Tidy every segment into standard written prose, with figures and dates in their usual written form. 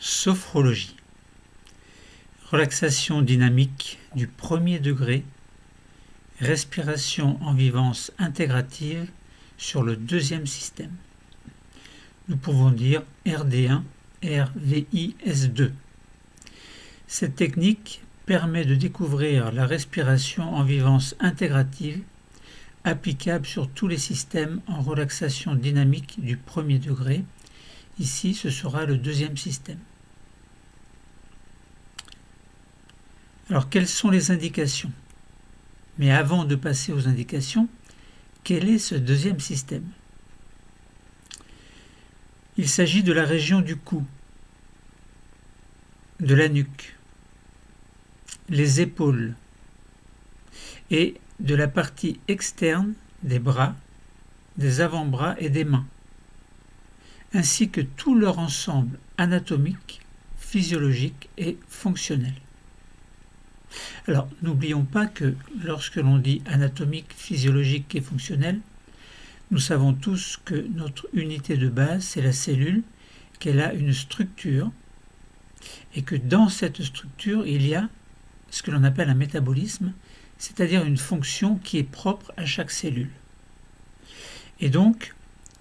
Sophrologie. Relaxation dynamique du premier degré, respiration en vivance intégrative sur le deuxième système. Nous pouvons dire RD1, RVIS2. Cette technique permet de découvrir la respiration en vivance intégrative applicable sur tous les systèmes en relaxation dynamique du premier degré. Ici, ce sera le deuxième système. Alors, quelles sont les indications? Mais avant de passer aux indications, quel est ce deuxième système? Il s'agit de la région du cou, de la nuque, les épaules et de la partie externe des bras, des avant-bras et des mains, ainsi que tout leur ensemble anatomique, physiologique et fonctionnel. Alors, n'oublions pas que lorsque l'on dit anatomique, physiologique et fonctionnel, nous savons tous que notre unité de base, c'est la cellule, qu'elle a une structure, et que dans cette structure, il y a ce que l'on appelle un métabolisme, c'est-à-dire une fonction qui est propre à chaque cellule. Et donc,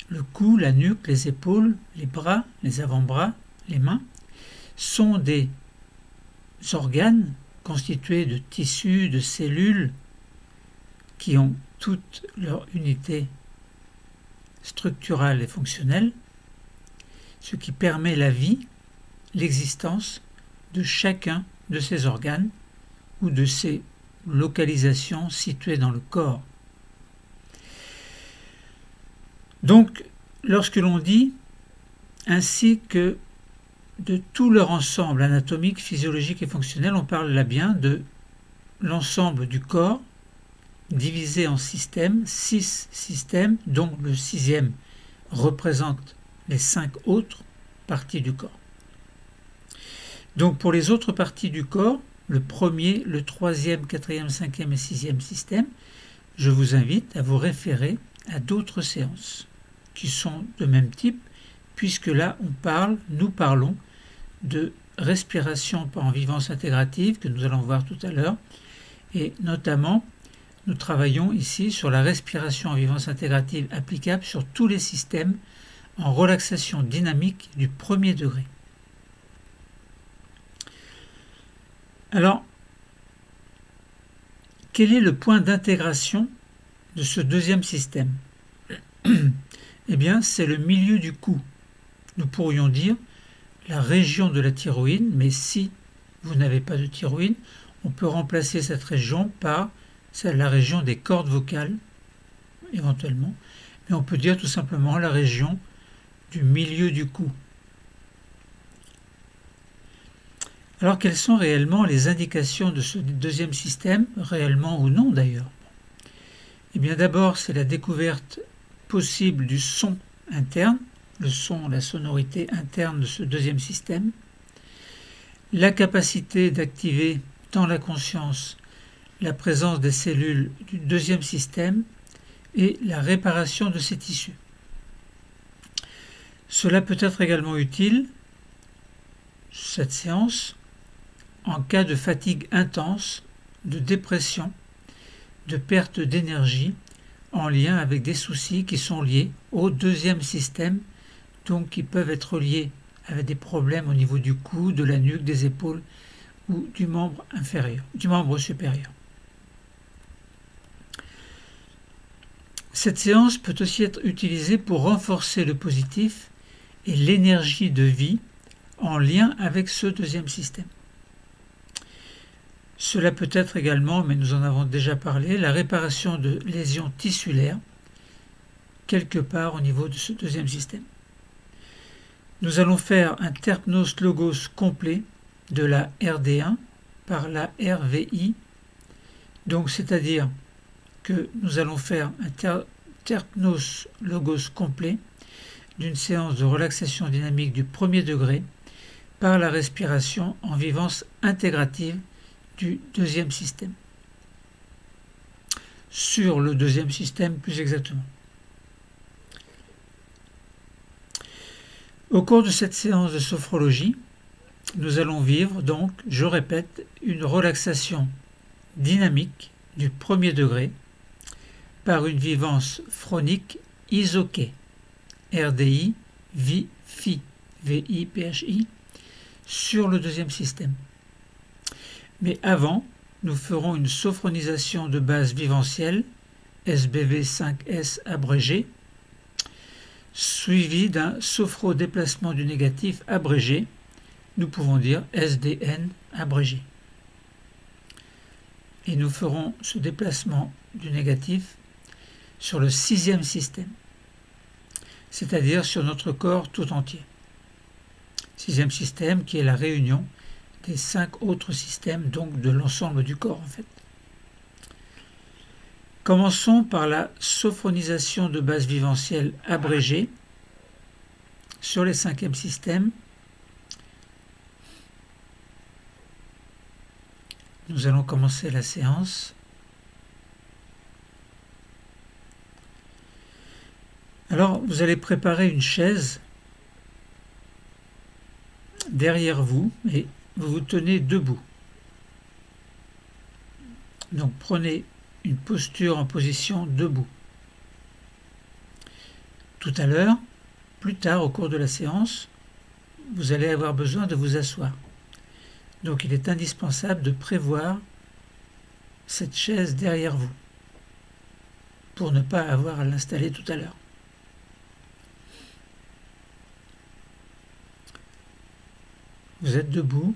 le cou, la nuque, les épaules, les bras, les avant-bras, les mains, sont des organes constitués de tissus, de cellules, qui ont toute leur unité structurale et fonctionnelle, ce qui permet la vie, l'existence de chacun de ces organes ou de ces localisations situées dans le corps. Donc, lorsque l'on dit ainsi que de tout leur ensemble anatomique, physiologique et fonctionnel, on parle là bien de l'ensemble du corps divisé en systèmes, 6 systèmes, dont le 6e représente les 5 autres parties du corps. Donc pour les autres parties du corps, le 1er, le 3e, 4e, 5e et 6e système, je vous invite à vous référer à d'autres séances qui sont de même type, puisque là nous parlons de respiration en vivance intégrative que nous allons voir tout à l'heure, et notamment nous travaillons ici sur la respiration en vivance intégrative applicable sur tous les systèmes en relaxation dynamique du premier degré. Alors, quel est le point d'intégration de ce deuxième système? Eh bien, c'est le milieu du cou. Nous pourrions dire la région de la thyroïde, mais si vous n'avez pas de thyroïde, on peut remplacer cette région par la région des cordes vocales, éventuellement, mais on peut dire tout simplement la région du milieu du cou. Alors, quelles sont réellement les indications de ce deuxième système, réellement ou non d'ailleurs? Eh bien, d'abord, c'est la découverte possible du son interne, le son, la sonorité interne de ce deuxième système, la capacité d'activer dans la conscience la présence des cellules du deuxième système et la réparation de ces tissus. Cela peut être également utile, cette séance, en cas de fatigue intense, de dépression, de perte d'énergie en lien avec des soucis qui sont liés au deuxième système, donc qui peuvent être liés avec des problèmes au niveau du cou, de la nuque, des épaules ou du membre inférieur, du membre supérieur. Cette séance peut aussi être utilisée pour renforcer le positif et l'énergie de vie en lien avec ce deuxième système. Cela peut être également, mais nous en avons déjà parlé, la réparation de lésions tissulaires quelque part au niveau de ce deuxième système. Nous allons faire un terpnos logos complet de la RD1 par la RVI, donc c'est-à-dire que nous allons faire un terpnos logos complet d'une séance de relaxation dynamique du premier degré par la respiration en vivance intégrative du deuxième système. Sur le deuxième système plus exactement. Au cours de cette séance de sophrologie, nous allons vivre donc, je répète, une relaxation dynamique du premier degré par une vivance phronique isoquée, RDI, VI, VI, sur le deuxième système. Mais avant, nous ferons une sophronisation de base viventielle, SBV5S abrégé, suivie d'un sophro-déplacement du négatif abrégé, nous pouvons dire SDN abrégé. Et nous ferons ce déplacement du négatif sur le sixième système, c'est-à-dire sur notre corps tout entier. Sixième système qui est la réunion des 5 autres systèmes, donc de l'ensemble du corps en fait. Commençons par la sophronisation de base viventielle abrégée sur les 5e systèmes. Nous allons commencer la séance. Alors, vous allez préparer une chaise derrière vous et vous vous tenez debout. Donc, prenez une posture en position debout. Tout à l'heure, plus tard au cours de la séance, vous allez avoir besoin de vous asseoir. Donc il est indispensable de prévoir cette chaise derrière vous pour ne pas avoir à l'installer tout à l'heure. Vous êtes debout.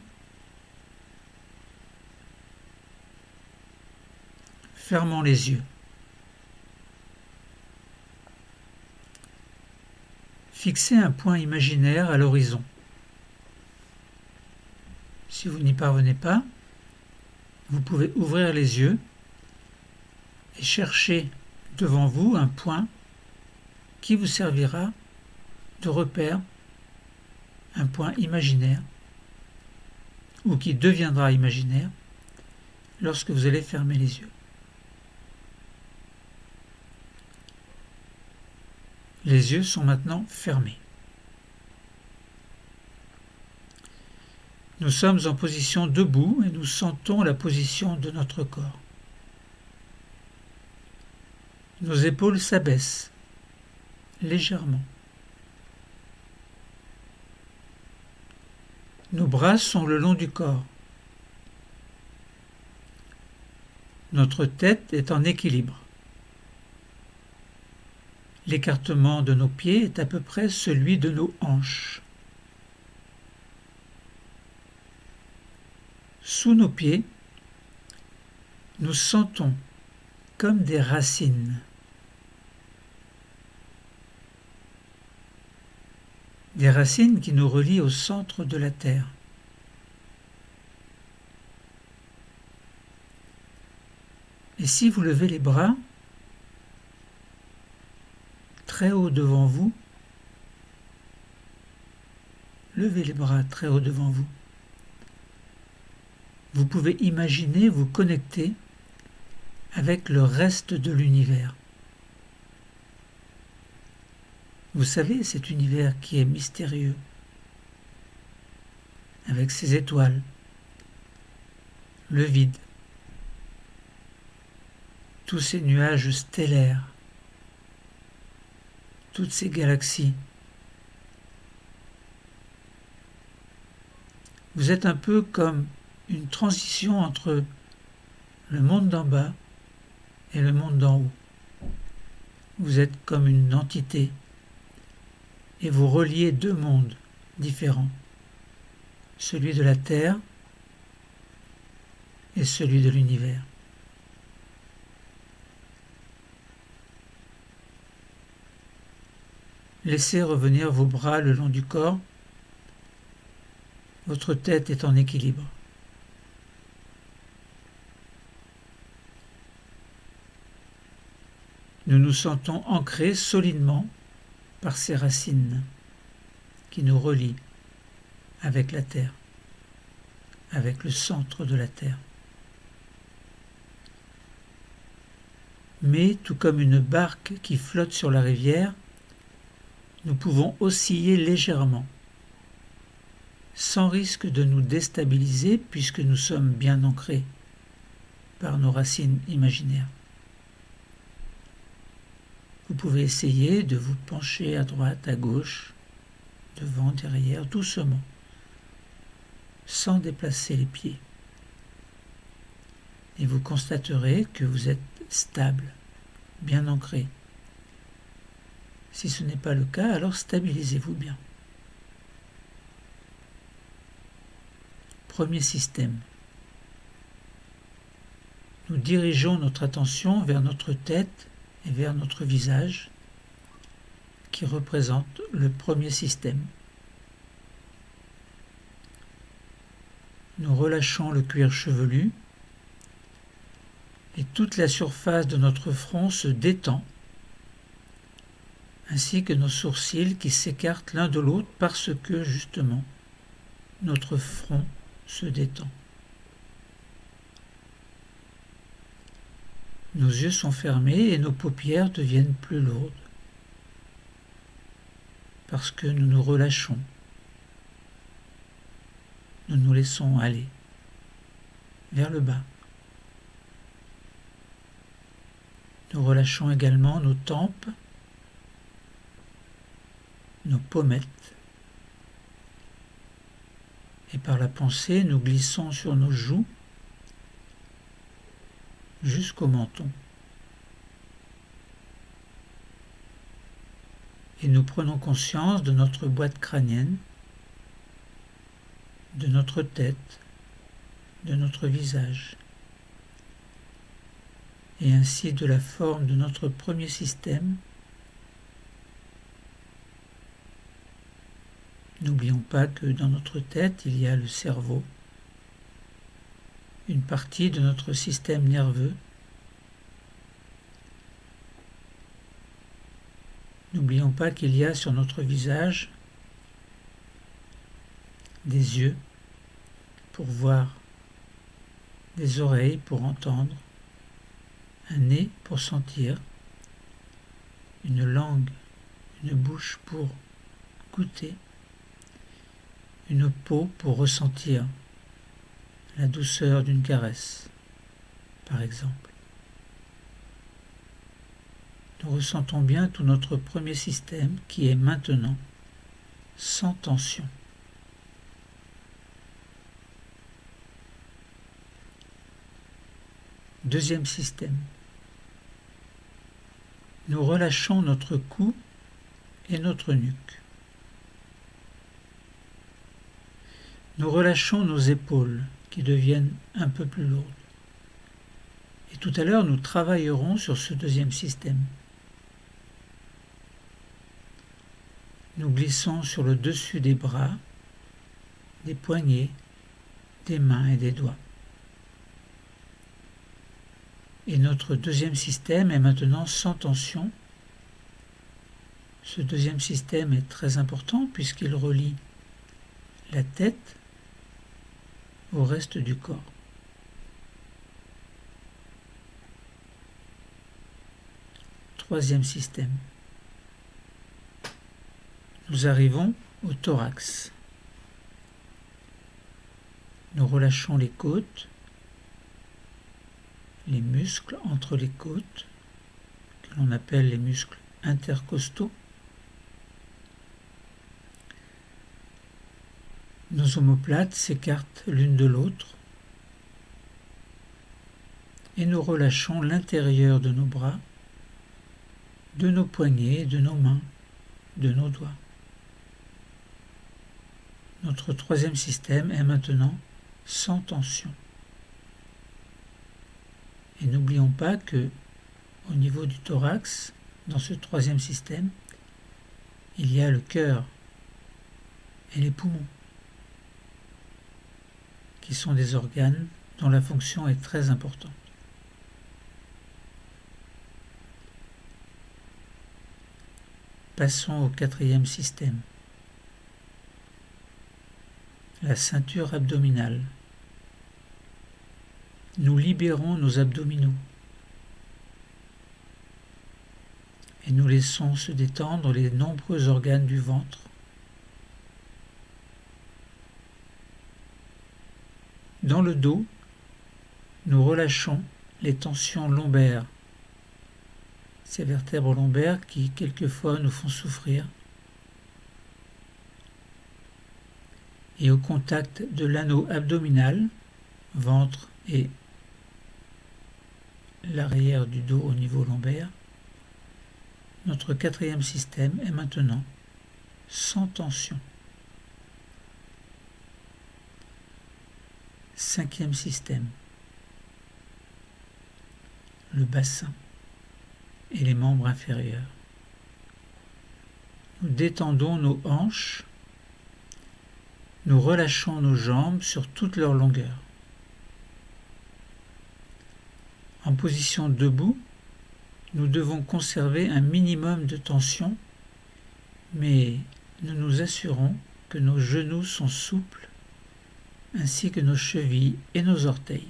Fermons les yeux. Fixez un point imaginaire à l'horizon. Si vous n'y parvenez pas, vous pouvez ouvrir les yeux et chercher devant vous un point qui vous servira de repère, un point imaginaire, ou qui deviendra imaginaire lorsque vous allez fermer les yeux. Les yeux sont maintenant fermés. Nous sommes en position debout et nous sentons la position de notre corps. Nos épaules s'abaissent légèrement. Nos bras sont le long du corps. Notre tête est en équilibre. L'écartement de nos pieds est à peu près celui de nos hanches. Sous nos pieds, nous sentons comme des racines. Des racines qui nous relient au centre de la Terre. Et si vous levez les bras très haut devant vous, levez les bras très haut devant vous. Vous pouvez imaginer vous connecter avec le reste de l'univers. Vous savez, cet univers qui est mystérieux, avec ses étoiles, le vide, tous ces nuages stellaires, toutes ces galaxies. Vous êtes un peu comme une transition entre le monde d'en bas et le monde d'en haut. Vous êtes comme une entité et vous reliez deux mondes différents, celui de la Terre et celui de l'univers. Laissez revenir vos bras le long du corps. Votre tête est en équilibre. Nous nous sentons ancrés solidement par ces racines qui nous relient avec la Terre, avec le centre de la Terre. Mais, tout comme une barque qui flotte sur la rivière, nous pouvons osciller légèrement. sans risque de nous déstabiliser puisque nous sommes bien ancrés par nos racines imaginaires. Vous pouvez essayer de vous pencher à droite, à gauche, devant, derrière, doucement, sans déplacer les pieds. Et vous constaterez que vous êtes stable, bien ancré. Si ce n'est pas le cas, alors stabilisez-vous bien. Premier système. Nous dirigeons notre attention vers notre tête et vers notre visage, qui représente le premier système. Nous relâchons le cuir chevelu et toute la surface de notre front se détend, ainsi que nos sourcils qui s'écartent l'un de l'autre parce que, justement, notre front se détend. Nos yeux sont fermés et nos paupières deviennent plus lourdes, parce que nous nous relâchons. Nous nous laissons aller vers le bas. Nous relâchons également nos tempes, nos pommettes. Et par la pensée, nous glissons sur nos joues jusqu'au menton. Et nous prenons conscience de notre boîte crânienne, de notre tête, de notre visage, et ainsi de la forme de notre premier système. N'oublions pas que dans notre tête, il y a le cerveau, une partie de notre système nerveux. N'oublions pas qu'il y a sur notre visage des yeux pour voir, des oreilles pour entendre, un nez pour sentir, une langue, une bouche pour goûter, une peau pour ressentir la douceur d'une caresse, par exemple. Nous ressentons bien tout notre premier système qui est maintenant sans tension. Deuxième système. Nous relâchons notre cou et notre nuque. Nous relâchons nos épaules qui deviennent un peu plus lourdes. Et tout à l'heure, nous travaillerons sur ce deuxième système. Nous glissons sur le dessus des bras, des poignets, des mains et des doigts. Et notre deuxième système est maintenant sans tension. Ce deuxième système est très important puisqu'il relie la tête au reste du corps. Troisième système. Nous arrivons au thorax. Nous relâchons les côtes, les muscles entre les côtes, que l'on appelle les muscles intercostaux. Nos omoplates s'écartent l'une de l'autre et nous relâchons l'intérieur de nos bras, de nos poignets, de nos mains, de nos doigts. Notre troisième système est maintenant sans tension. Et n'oublions pas que, au niveau du thorax, dans ce troisième système, il y a le cœur et les poumons, qui sont des organes dont la fonction est très importante. Passons au quatrième système. La ceinture abdominale. Nous libérons nos abdominaux et nous laissons se détendre les nombreux organes du ventre. Dans le dos, nous relâchons les tensions lombaires, ces vertèbres lombaires qui quelquefois nous font souffrir. Et au contact de l'anneau abdominal, ventre et l'arrière du dos au niveau lombaire, notre quatrième système est maintenant sans tension. Cinquième système, le bassin et les membres inférieurs. Nous détendons nos hanches, nous relâchons nos jambes sur toute leur longueur. En position debout, nous devons conserver un minimum de tension, mais nous nous assurons que nos genoux sont souples, ainsi que nos chevilles et nos orteils.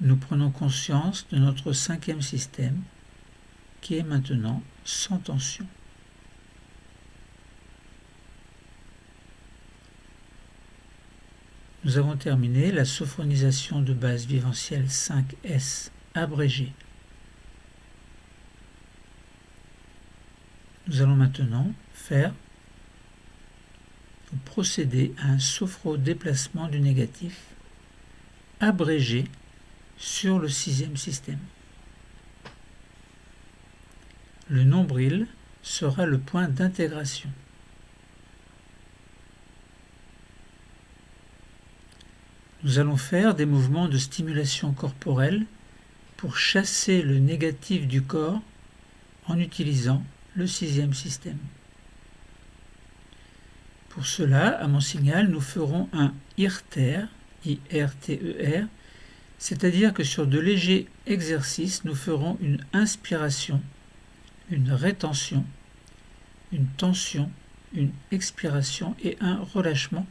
Nous prenons conscience de notre cinquième système, qui est maintenant sans tension. Nous avons terminé la sophronisation de base viventielle 5S abrégée. Nous allons maintenant procéder à un sophro-déplacement du négatif abrégé sur le sixième système. Le nombril sera le point d'intégration. Nous allons faire des mouvements de stimulation corporelle pour chasser le négatif du corps en utilisant le sixième système. Pour cela, à mon signal, nous ferons un IRTER, I-R-T-E-R, c'est-à-dire que sur de légers exercices, nous ferons une inspiration, une rétention, une tension, une expiration et un relâchement,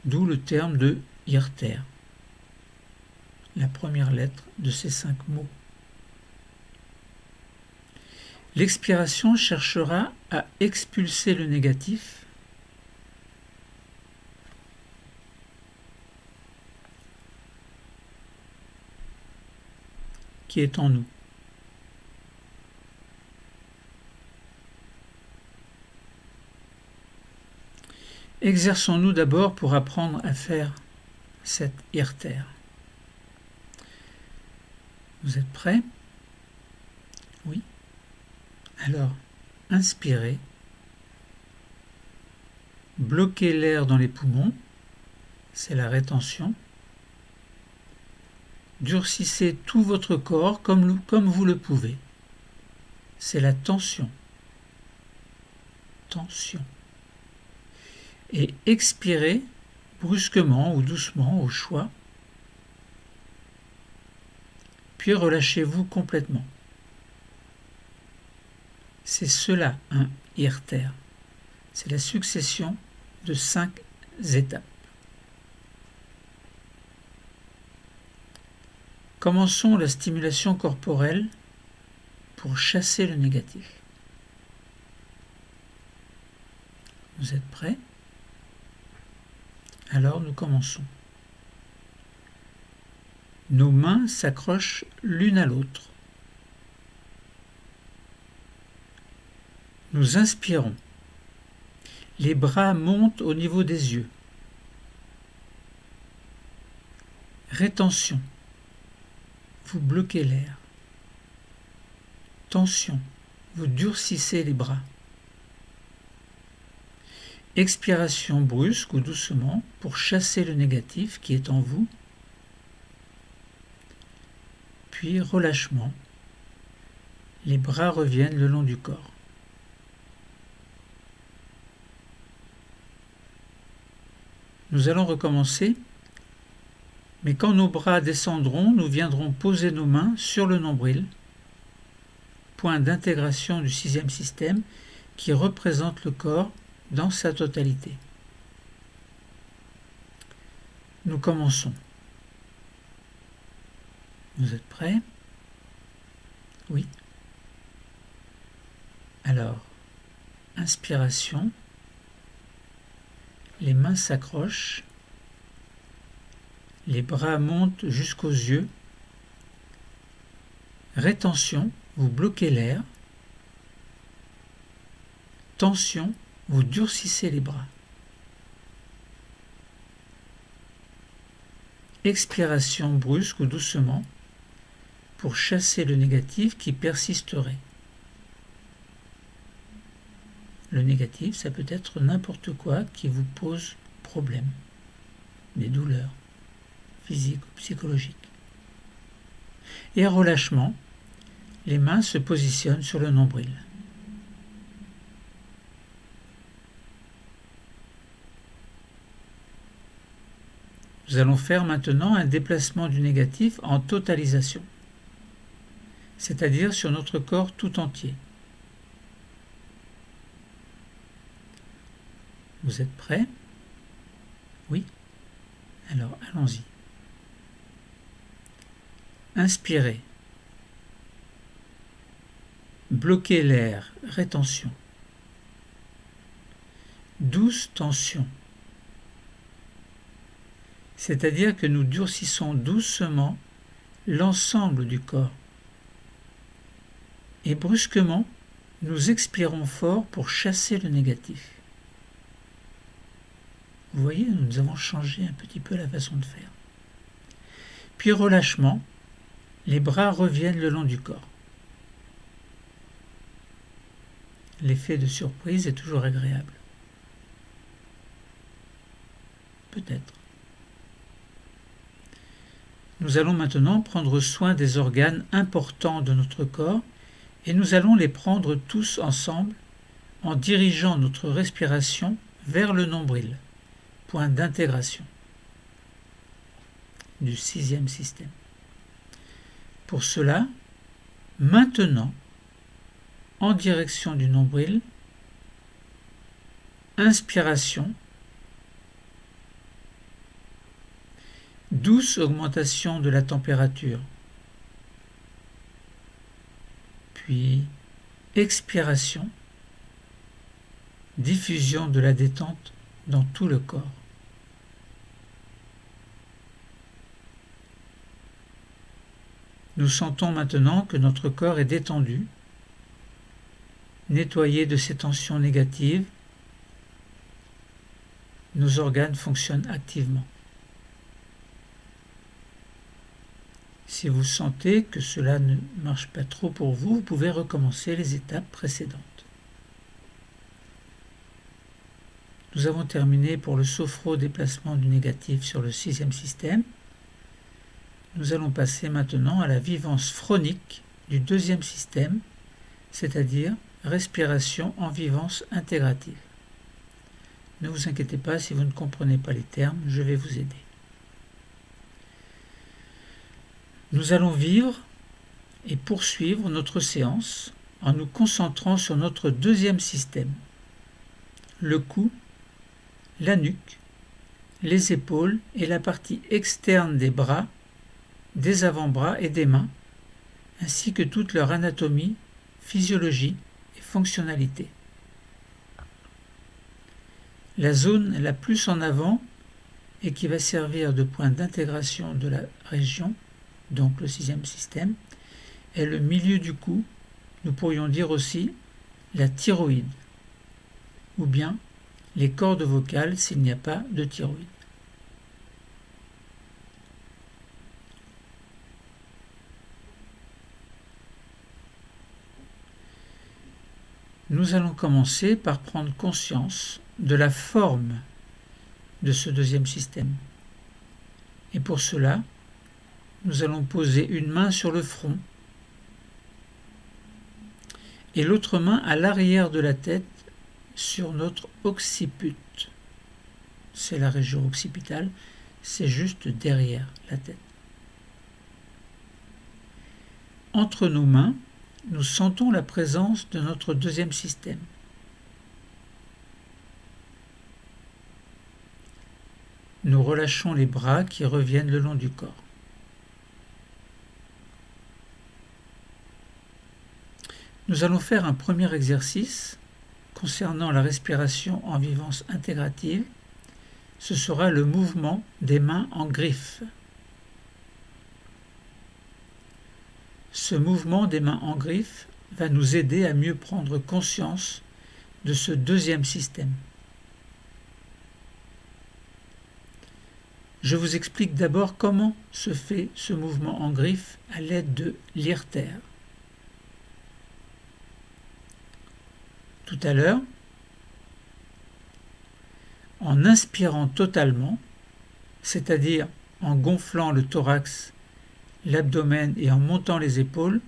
d'où le terme de IRTER, la première lettre de ces 5 mots. L'expiration cherchera à expulser le négatif qui est en nous. Exerçons-nous d'abord pour apprendre à faire cette IRTER. Vous êtes prêts? Oui. Alors, inspirez. Bloquez l'air dans les poumons, c'est la rétention. Durcissez tout votre corps comme vous le pouvez. C'est la tension. Tension. Et expirez brusquement ou doucement au choix. Puis relâchez-vous complètement. C'est cela un IRTER. C'est la succession de 5 étapes. Commençons la stimulation corporelle pour chasser le négatif. Vous êtes prêts? Alors nous commençons. Nos mains s'accrochent l'une à l'autre. Nous inspirons. Les bras montent au niveau des yeux. Rétention. Vous bloquez l'air. Tension. Vous durcissez les bras. Expiration brusque ou doucement pour chasser le négatif qui est en vous. Puis relâchement. Les bras reviennent le long du corps. Nous allons recommencer, mais quand nos bras descendront, nous viendrons poser nos mains sur le nombril, point d'intégration du sixième système qui représente le corps dans sa totalité. Nous commençons. Vous êtes prêts? Oui. Alors, Inspiration. Les mains s'accrochent. Les bras montent jusqu'aux yeux. Rétention, vous bloquez l'air. Tension, vous durcissez les bras. Expiration brusque ou doucement pour chasser le négatif qui persisterait. Le négatif, ça peut être n'importe quoi qui vous pose problème, des douleurs physiques ou psychologiques. Et relâchement, les mains se positionnent sur le nombril. Nous allons faire maintenant un déplacement du négatif en totalisation, c'est-à-dire sur notre corps tout entier. Vous êtes prêts? Oui? Alors, allons-y. Inspirez. Bloquez l'air, rétention. Douce tension. C'est-à-dire que nous durcissons doucement l'ensemble du corps. Et brusquement, nous expirons fort pour chasser le négatif. Vous voyez, nous avons changé un petit peu la façon de faire. Puis relâchement, les bras reviennent le long du corps. L'effet de surprise est toujours agréable. Peut-être. Nous allons maintenant prendre soin des organes importants de notre corps et nous allons les prendre tous ensemble en dirigeant notre respiration vers le nombril, point d'intégration du 6e système. Pour cela, maintenant, en direction du nombril, inspiration, douce augmentation de la température, puis expiration, diffusion de la détente dans tout le corps. Nous sentons maintenant que notre corps est détendu, nettoyé de ces tensions négatives. Nos organes fonctionnent activement. Si vous sentez que cela ne marche pas trop pour vous, vous pouvez recommencer les étapes précédentes. Nous avons terminé pour le sophro-déplacement du négatif sur le 6e système. Nous allons passer maintenant à la vivance phronique du 2e système, c'est-à-dire respiration en vivance intégrative. Ne vous inquiétez pas si vous ne comprenez pas les termes, je vais vous aider. Nous allons vivre et poursuivre notre séance en nous concentrant sur notre 2e système, le cou, la nuque, les épaules et la partie externe des bras, des avant-bras et des mains, ainsi que toute leur anatomie, physiologie et fonctionnalité. La zone la plus en avant et qui va servir de point d'intégration de la région, donc le 6e système, est le milieu du cou, nous pourrions dire aussi la thyroïde, ou bien les cordes vocales s'il n'y a pas de thyroïde. Nous allons commencer par prendre conscience de la forme de ce 2e système. Et pour cela, nous allons poser une main sur le front et l'autre main à l'arrière de la tête sur notre occiput. C'est la région occipitale, c'est juste derrière la tête. Entre nos mains, nous sentons la présence de notre 2e système. Nous relâchons les bras qui reviennent le long du corps. Nous allons faire un premier exercice concernant la respiration en vivance intégrative, ce sera le mouvement des mains en griffe. Ce mouvement des mains en griffe va nous aider à mieux prendre conscience de ce deuxième système. Je vous explique d'abord comment se fait ce mouvement en griffe à l'aide de l'IRTER. Tout à l'heure, en inspirant totalement, c'est-à-dire en gonflant le thorax, l'abdomen et en montant les épaules,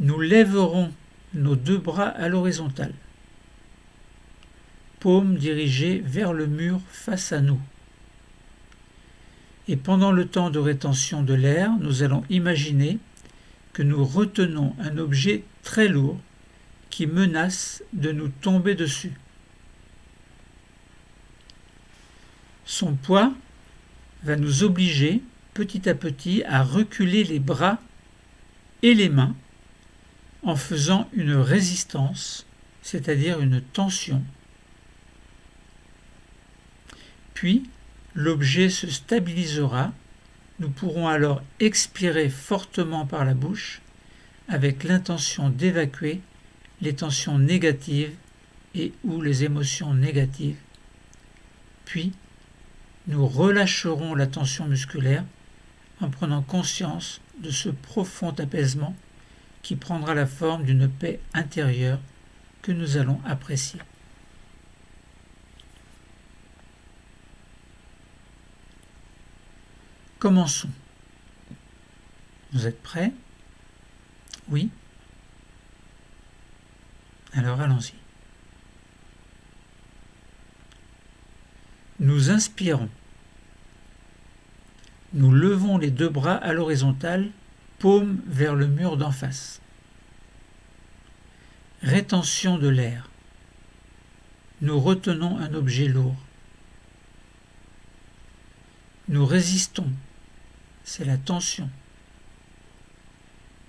nous lèverons nos deux bras à l'horizontale, paumes dirigées vers le mur face à nous. Et pendant le temps de rétention de l'air, nous allons imaginer que nous retenons un objet très lourd qui menace de nous tomber dessus. Son poids va nous obliger petit à petit à reculer les bras et les mains en faisant une résistance, c'est-à-dire une tension. Puis, l'objet se stabilisera. Nous pourrons alors expirer fortement par la bouche avec l'intention d'évacuer les tensions négatives et ou les émotions négatives. Puis, nous relâcherons la tension musculaire en prenant conscience de ce profond apaisement qui prendra la forme d'une paix intérieure que nous allons apprécier. Commençons. Vous êtes prêts? Oui? Alors allons-y. Nous inspirons. Nous levons les deux bras à l'horizontale, paume vers le mur d'en face. Rétention de l'air. Nous retenons un objet lourd. Nous résistons. C'est la tension.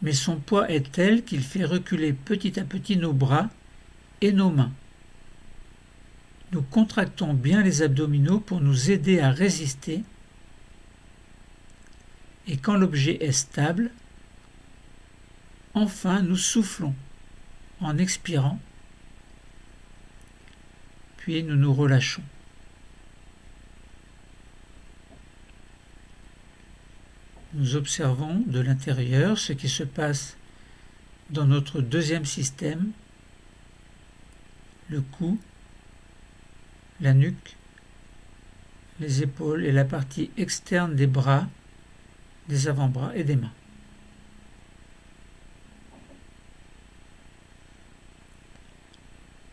Mais son poids est tel qu'il fait reculer petit à petit nos bras et nos mains. Nous contractons bien les abdominaux pour nous aider à résister. Et quand l'objet est stable, enfin nous soufflons en expirant, puis nous nous relâchons. Nous observons de l'intérieur ce qui se passe dans notre deuxième système, le cou, la nuque, les épaules et la partie externe des bras, des avant-bras et des mains.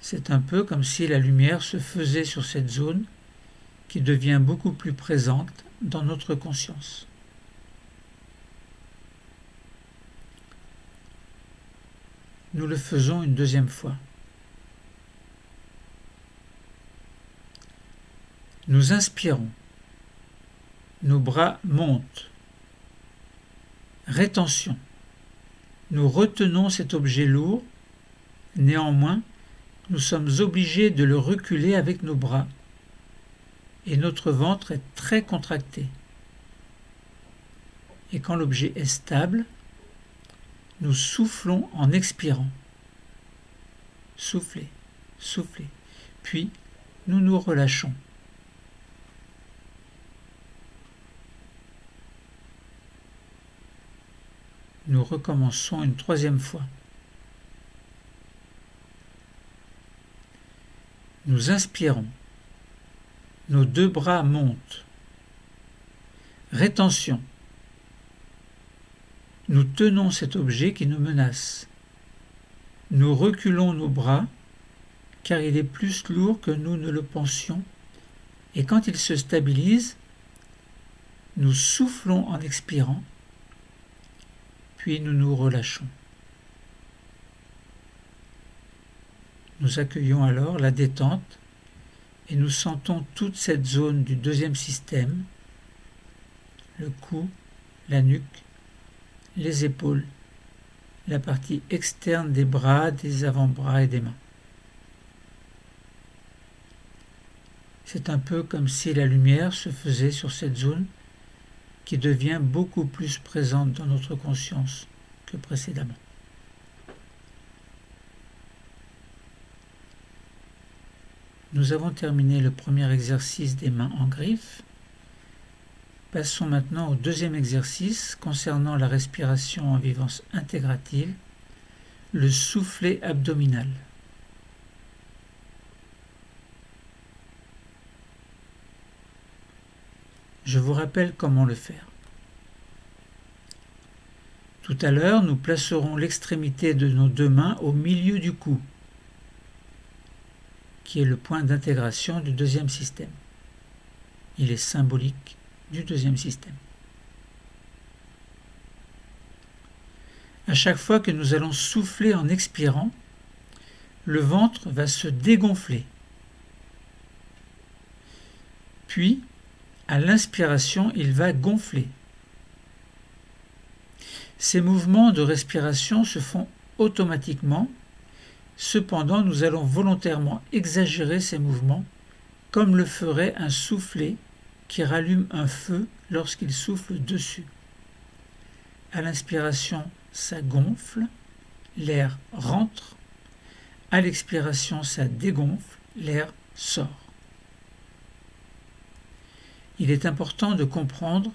C'est un peu comme si la lumière se faisait sur cette zone qui devient beaucoup plus présente dans notre conscience. Nous le faisons une deuxième fois. Nous inspirons. Nos bras montent. Rétention. Nous retenons cet objet lourd. Néanmoins, nous sommes obligés de le reculer avec nos bras. Et notre ventre est très contracté. Et quand l'objet est stable, nous soufflons en expirant. Soufflez, soufflez. Puis, nous nous relâchons. Nous recommençons une troisième fois. Nous inspirons. Nos deux bras montent. Rétention. Nous tenons cet objet qui nous menace. Nous reculons nos bras, car il est plus lourd que nous ne le pensions, et quand il se stabilise, nous soufflons en expirant, puis nous nous relâchons. Nous accueillons alors la détente et nous sentons toute cette zone du deuxième système, le cou, la nuque, les épaules, la partie externe des bras, des avant-bras et des mains. C'est un peu comme si la lumière se faisait sur cette zone qui devient beaucoup plus présente dans notre conscience que précédemment. Nous avons terminé le premier exercice des mains en griffe. Passons maintenant au deuxième exercice concernant la respiration en vivance intégrative, le soufflet abdominal. Je vous rappelle comment le faire. Tout à l'heure, nous placerons l'extrémité de nos deux mains au milieu du cou, qui est le point d'intégration du deuxième système. Il est symbolique du deuxième système. À chaque fois que nous allons souffler en expirant, le ventre va se dégonfler. Puis, à l'inspiration, il va gonfler. Ces mouvements de respiration se font automatiquement. Cependant, nous allons volontairement exagérer ces mouvements, comme le ferait un soufflet qui rallume un feu lorsqu'il souffle dessus. À l'inspiration, ça gonfle, l'air rentre. À l'expiration, ça dégonfle, l'air sort. Il est important de comprendre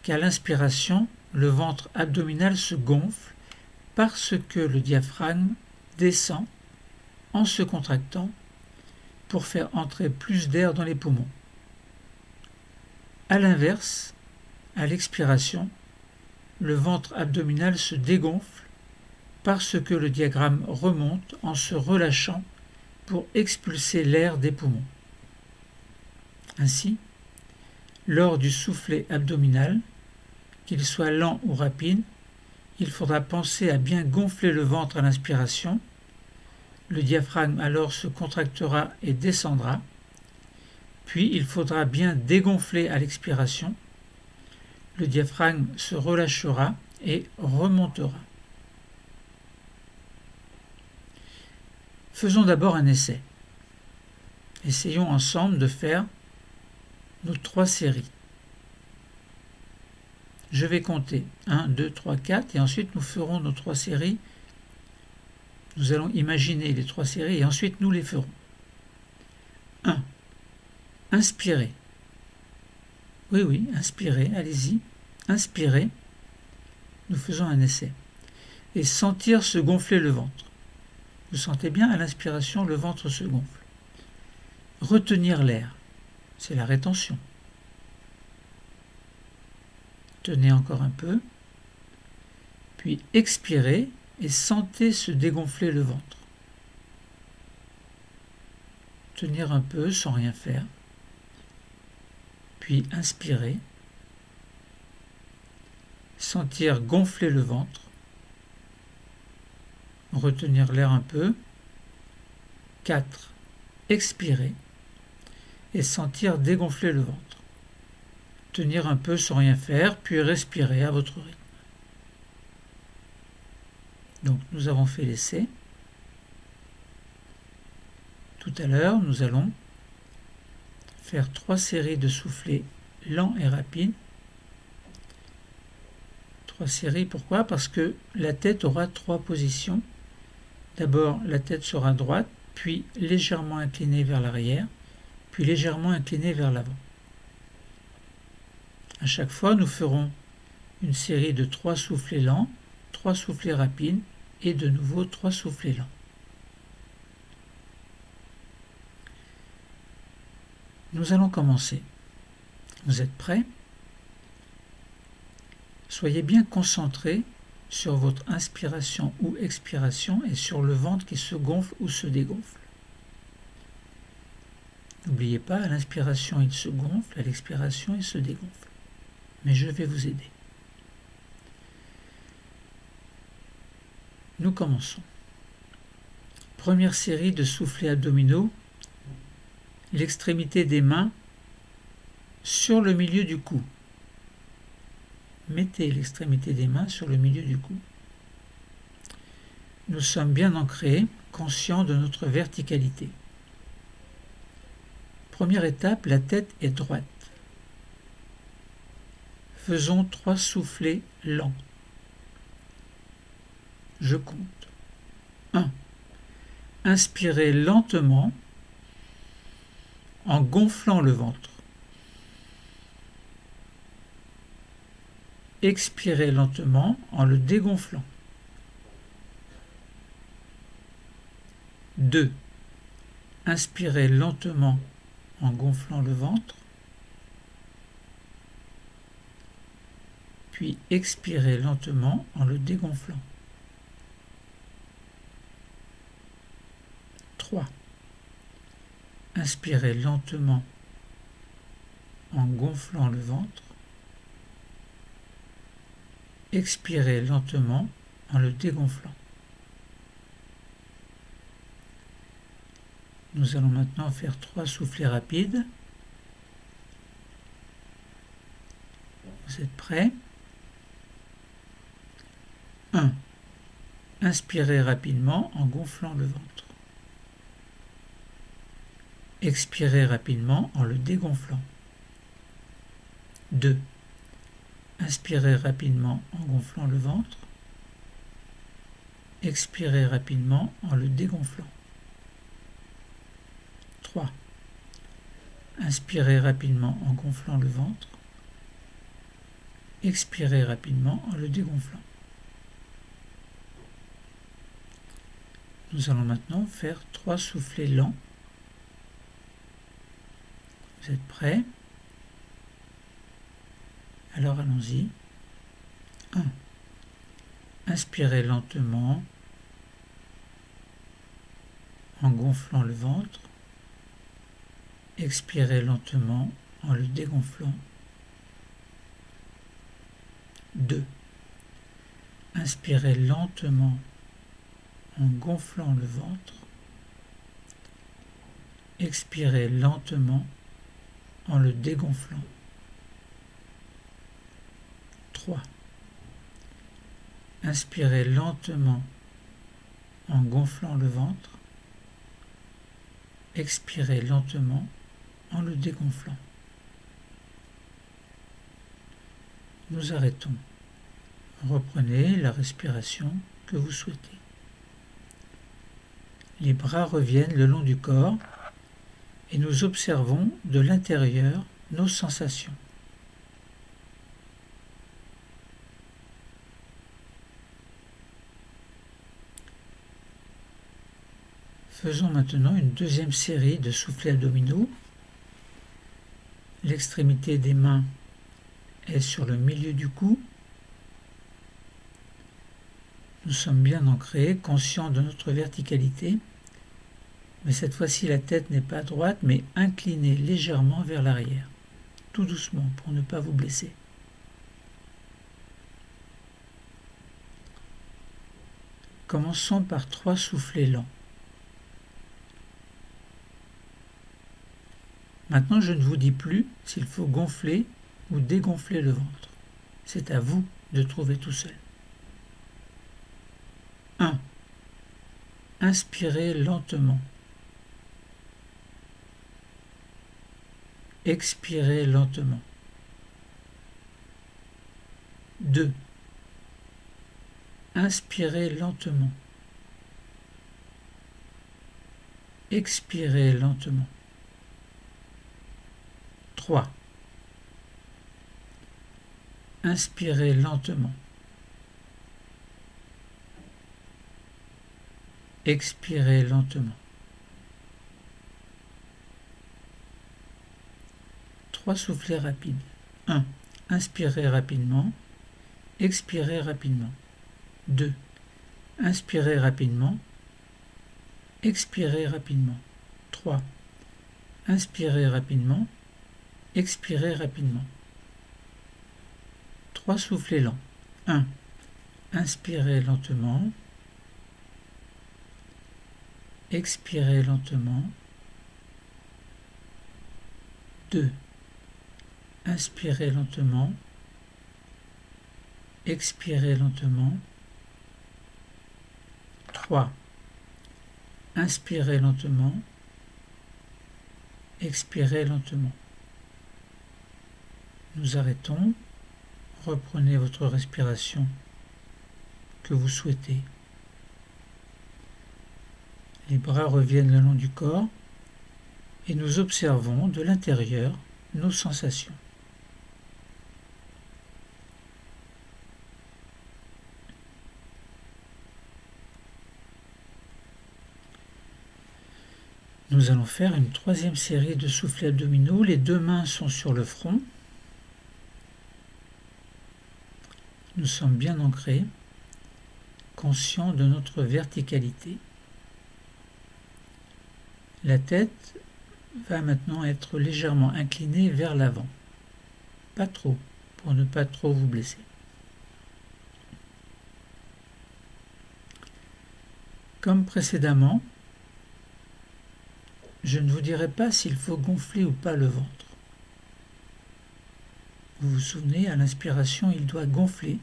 qu'à l'inspiration, le ventre abdominal se gonfle parce que le diaphragme descend en se contractant pour faire entrer plus d'air dans les poumons. À l'inverse, à l'expiration, le ventre abdominal se dégonfle parce que le diaphragme remonte en se relâchant pour expulser l'air des poumons. Ainsi, lors du soufflet abdominal, qu'il soit lent ou rapide, il faudra penser à bien gonfler le ventre à l'inspiration. Le diaphragme alors se contractera et descendra. Puis il faudra bien dégonfler à l'expiration. Le diaphragme se relâchera et remontera. Faisons d'abord un essai. Essayons ensemble de faire nos 3 séries. Je vais compter 1, 2, 3, 4 et ensuite nous ferons nos 3 séries. Nous allons imaginer les 3 séries et ensuite nous les ferons. 1. Inspirez. Oui, inspirez, allez-y. Inspirez. Nous faisons un essai. Et sentir se gonfler le ventre. Vous sentez bien à l'inspiration, le ventre se gonfle. Retenir l'air. C'est la rétention. Tenez encore un peu. Puis expirez et sentez se dégonfler le ventre. Tenir un peu sans rien faire. Puis inspirez. Sentir gonfler le ventre. Retenir l'air un peu. 4. Expirer et sentir dégonfler le ventre. Tenir un peu sans rien faire, puis respirer à votre rythme. Donc nous avons fait l'essai. Tout à l'heure, nous allons faire 3 séries de soufflets lents et rapides. 3 séries, pourquoi? Parce que la tête aura 3 positions. D'abord, la tête sera droite, puis légèrement inclinée vers l'arrière, puis légèrement inclinée vers l'avant. À chaque fois, nous ferons une série de 3 soufflets lents, 3 soufflets rapides et de nouveau 3 soufflets lents. Nous allons commencer. Vous êtes prêts? Soyez bien concentrés sur votre inspiration ou expiration et sur le ventre qui se gonfle ou se dégonfle. N'oubliez pas, à l'inspiration, il se gonfle, à l'expiration, il se dégonfle. Mais je vais vous aider. Nous commençons. Première série de soufflets abdominaux. L'extrémité des mains sur le milieu du cou. Mettez l'extrémité des mains sur le milieu du cou. Nous sommes bien ancrés, conscients de notre verticalité. première étape, la tête est droite. Faisons 3 soufflets lents. Je compte. 1. Inspirez lentement en gonflant le ventre. Expirez lentement en le dégonflant. 2. Inspirez lentement en gonflant le ventre. Puis expirez lentement en le dégonflant. 3. Inspirez lentement en gonflant le ventre. Expirez lentement en le dégonflant. Nous allons maintenant faire 3 soufflets rapides. Vous êtes prêts? 1. Inspirez rapidement en gonflant le ventre. Expirez rapidement en le dégonflant. 2. Inspirez rapidement en gonflant le ventre. Expirez rapidement en le dégonflant. 3. Inspirez rapidement en gonflant le ventre. Expirez rapidement en le dégonflant. Nous allons maintenant faire 3 soufflets lents. Vous êtes prêts? Alors allons-y. 1. Inspirez lentement en gonflant le ventre. Expirez lentement en le dégonflant. 2. Inspirez lentement en gonflant le ventre. Expirez lentement en le dégonflant. 3. Inspirez lentement en gonflant le ventre. Expirez lentement en le dégonflant. Nous arrêtons. Reprenez la respiration que vous souhaitez. Les bras reviennent le long du corps et nous observons de l'intérieur nos sensations. Faisons maintenant une deuxième série de soufflets abdominaux. L'extrémité des mains est sur le milieu du cou. Nous sommes bien ancrés, conscients de notre verticalité, mais cette fois-ci la tête n'est pas droite, mais inclinée légèrement vers l'arrière, tout doucement pour ne pas vous blesser. Commençons par 3 soufflets lents. Maintenant, je ne vous dis plus s'il faut gonfler ou dégonfler le ventre. C'est à vous de trouver tout seul. 1. Inspirez lentement. Expirez lentement. 2. Inspirez lentement. Expirez lentement. 3. Inspirez lentement. Expirez lentement. 3 soufflets rapides. 1. Inspirez rapidement. Expirez rapidement. 2. Inspirez rapidement. Expirez rapidement. 3. Inspirez rapidement. Expirez rapidement. 3 soufflets lents. 1. Inspirez lentement. Expirez lentement. 2. Inspirez lentement. Expirez lentement. 3. Inspirez lentement. Expirez lentement. Nous arrêtons. Reprenez votre respiration que vous souhaitez. Les bras reviennent le long du corps et nous observons de l'intérieur nos sensations. Nous allons faire une troisième série de soufflets abdominaux. Les deux mains sont sur le front. Nous sommes bien ancrés, conscients de notre verticalité. La tête va maintenant être légèrement inclinée vers l'avant. Pas trop, pour ne pas trop vous blesser. Comme précédemment, je ne vous dirai pas s'il faut gonfler ou pas le ventre. Vous vous souvenez, à l'inspiration, il doit gonfler.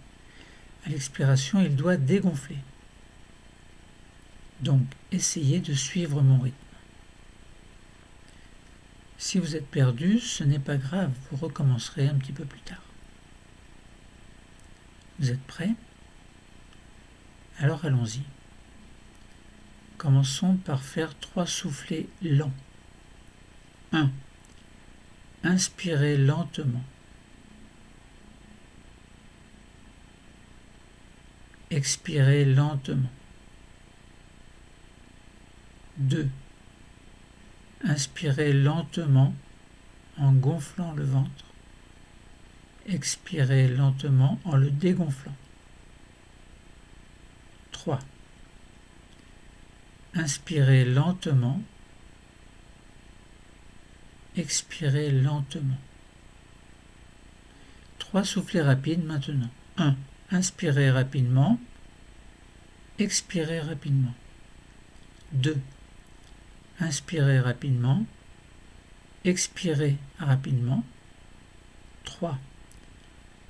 À l'expiration, il doit dégonfler. Donc, essayez de suivre mon rythme. Si vous êtes perdu, ce n'est pas grave, vous recommencerez un petit peu plus tard. Vous êtes prêts? Alors allons-y. Commençons par faire 3 soufflets lents. 1. Inspirez lentement. Expirez lentement. 2. Inspirez lentement en gonflant le ventre. Expirez lentement en le dégonflant. 3. Inspirez lentement. Expirez lentement. 3 soufflets rapides maintenant. 1. Inspirez rapidement. Expirez rapidement. 2. Inspirez rapidement. Expirez rapidement. 3.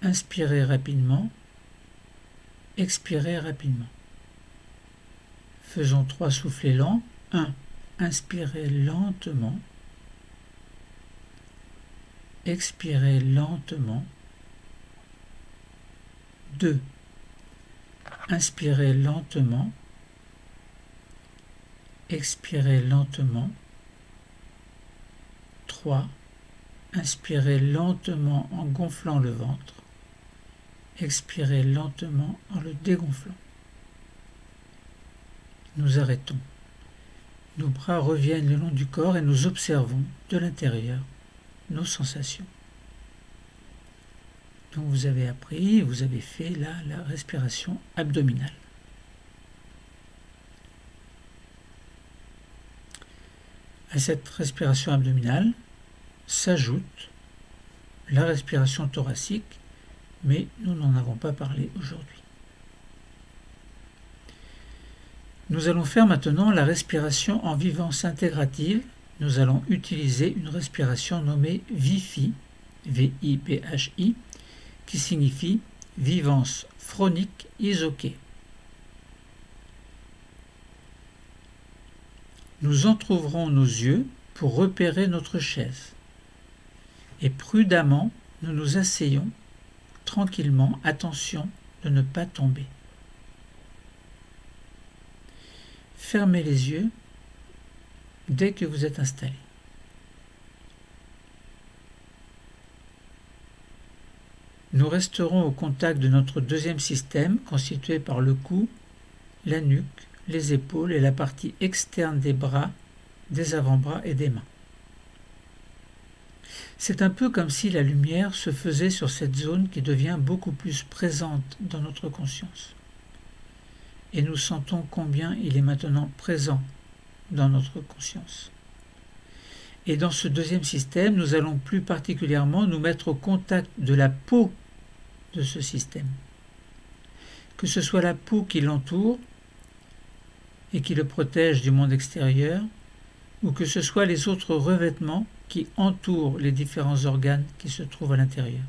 Inspirez rapidement. Expirez rapidement. Faisons 3 soufflets lents. 1. Inspirez lentement. Expirez lentement. 2. Inspirez lentement. Expirez lentement. 3. Inspirez lentement en gonflant le ventre. Expirez lentement en le dégonflant. Nous arrêtons. Nos bras reviennent le long du corps et nous observons de l'intérieur nos sensations. Donc vous avez appris, vous avez fait là la respiration abdominale. À cette respiration abdominale s'ajoute la respiration thoracique, mais nous n'en avons pas parlé aujourd'hui. Nous allons faire maintenant la respiration en vivance intégrative. Nous allons utiliser une respiration nommée VIPHI, V-I-P-H-I, qui signifie vivance phronique isoquée. Nous entr'ouvrons nos yeux pour repérer notre chaise et prudemment nous nous asseyons tranquillement, attention de ne pas tomber. Fermez les yeux dès que vous êtes installé. Nous resterons au contact de notre deuxième système constitué par le cou, la nuque, les épaules et la partie externe des bras, des avant-bras et des mains. C'est un peu comme si la lumière se faisait sur cette zone qui devient beaucoup plus présente dans notre conscience. Et nous sentons combien il est maintenant présent dans notre conscience. Et dans ce deuxième système, nous allons plus particulièrement nous mettre au contact de la peau de ce système. Que ce soit la peau qui l'entoure et qui le protège du monde extérieur, ou que ce soit les autres revêtements qui entourent les différents organes qui se trouvent à l'intérieur.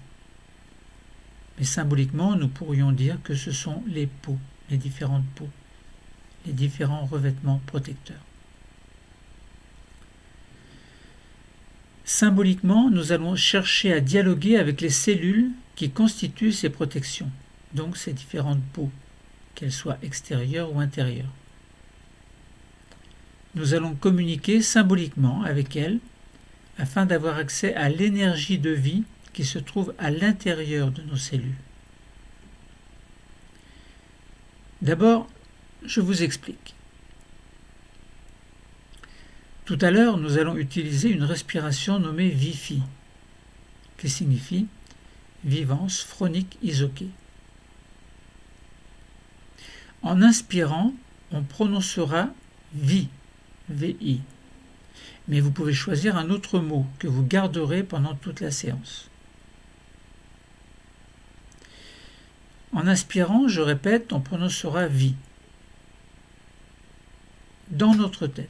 Mais symboliquement, nous pourrions dire que ce sont les peaux, les différentes peaux, les différents revêtements protecteurs. Symboliquement, nous allons chercher à dialoguer avec les cellules qui constituent ces protections, donc ces différentes peaux, qu'elles soient extérieures ou intérieures. Nous allons communiquer symboliquement avec elles afin d'avoir accès à l'énergie de vie qui se trouve à l'intérieur de nos cellules. D'abord, je vous explique. Tout à l'heure, nous allons utiliser une respiration nommée VIFI, qui signifie vivance phronique isoquée. En inspirant, on prononcera VI, VI, mais vous pouvez choisir un autre mot que vous garderez pendant toute la séance. En inspirant, je répète, on prononcera VI dans notre tête.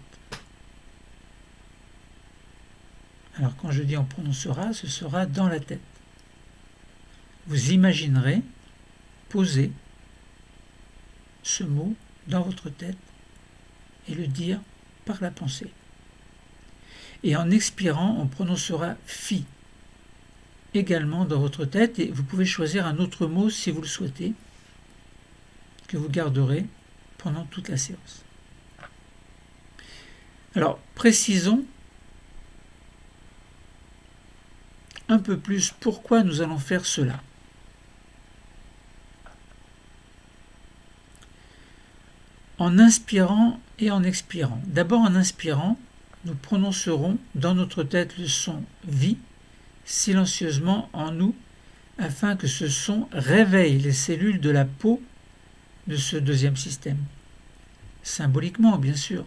Alors quand je dis on prononcera, ce sera dans la tête. Vous imaginerez poser ce mot dans votre tête et le dire par la pensée. Et en expirant, on prononcera FI également dans votre tête et vous pouvez choisir un autre mot si vous le souhaitez que vous garderez pendant toute la séance. Alors, précisons un peu plus pourquoi nous allons faire cela. En inspirant et en expirant. D'abord en inspirant, nous prononcerons dans notre tête le son VI silencieusement en nous afin que ce son réveille les cellules de la peau de ce deuxième système. Symboliquement, bien sûr.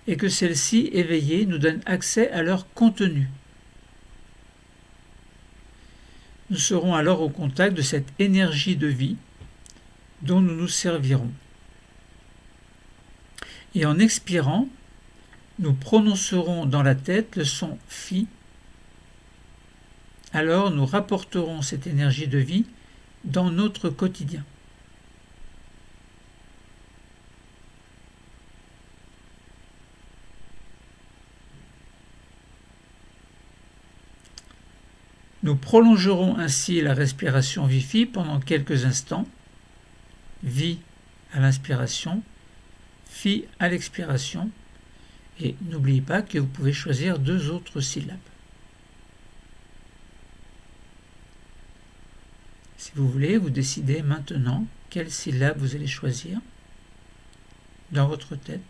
Et que celles-ci, éveillées, nous donnent accès à leur contenu. Nous serons alors au contact de cette énergie de vie dont nous nous servirons. Et en expirant, nous prononcerons dans la tête le son FI. Alors nous rapporterons cette énergie de vie dans notre quotidien. Nous prolongerons ainsi la respiration VIFI pendant quelques instants. VI à l'inspiration, FI à l'expiration. Et n'oubliez pas que vous pouvez choisir 2 autres syllabes. Si vous voulez, vous décidez maintenant quelle syllabe vous allez choisir dans votre tête.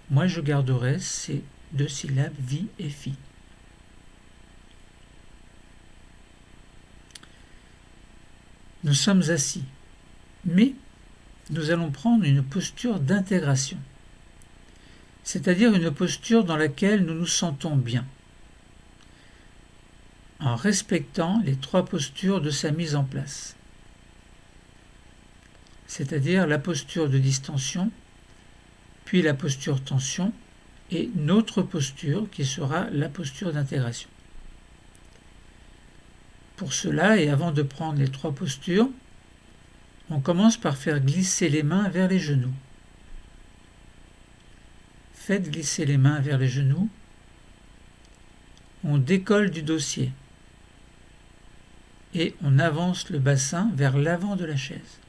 Moi, je garderai ces 2 syllabes, VI et FI. Nous sommes assis, mais nous allons prendre une posture d'intégration, c'est-à-dire une posture dans laquelle nous nous sentons bien, en respectant les 3 postures de sa mise en place, c'est-à-dire la posture de distension, puis la posture tension, et notre posture qui sera la posture d'intégration. Pour cela, et avant de prendre les 3 postures, on commence par faire glisser les mains vers les genoux. Faites glisser les mains vers les genoux. On décolle du dossier et on avance le bassin vers l'avant de la chaise.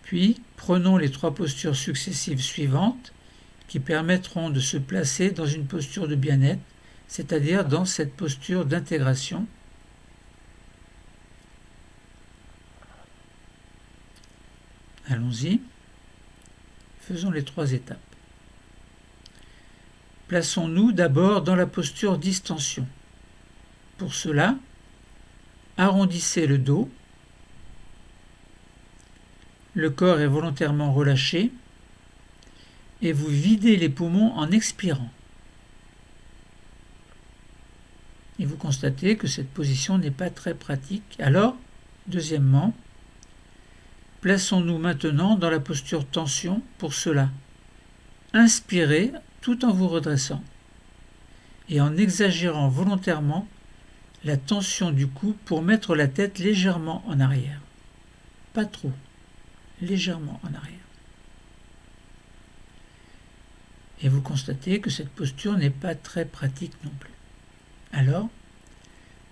Puis, prenons les 3 postures successives suivantes qui permettront de se placer dans une posture de bien-être, c'est-à-dire dans cette posture d'intégration. Allons-y. Faisons les 3 étapes. Plaçons-nous d'abord dans la posture distension. Pour cela, arrondissez le dos. Le corps est volontairement relâché et vous videz les poumons en expirant. Et vous constatez que cette position n'est pas très pratique. Alors, deuxièmement, plaçons-nous maintenant dans la posture tension. Pour cela, inspirez tout en vous redressant et en exagérant volontairement la tension du cou pour mettre la tête légèrement en arrière. Pas trop, légèrement en arrière. Et vous constatez que cette posture n'est pas très pratique non plus. Alors,